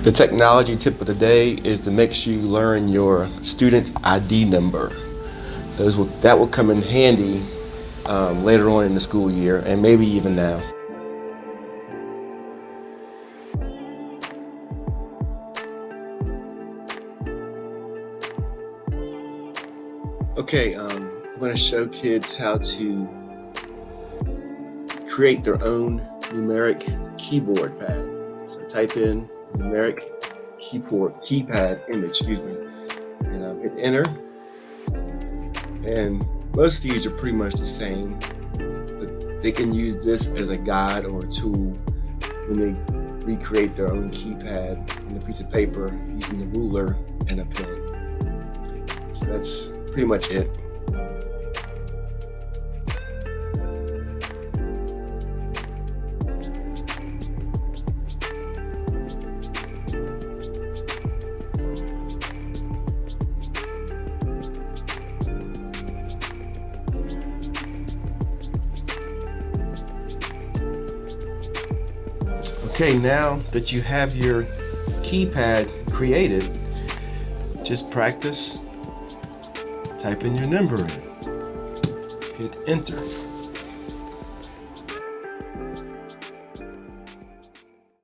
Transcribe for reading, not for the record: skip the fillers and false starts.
The technology tip of the day is to make sure you learn your student ID number. That will come in handy later on in the school year, and maybe even now. Okay, I'm going to show kids how to create their own numeric keyboard pad. So type in numeric keypad image, and hit enter. And most of these are pretty much the same, but they can use this as a guide or a tool when they recreate their own keypad on a piece of paper using a ruler and a pen. So that's pretty much it. Okay, now that you have your keypad created, just practice. Type in your number in. Hit enter.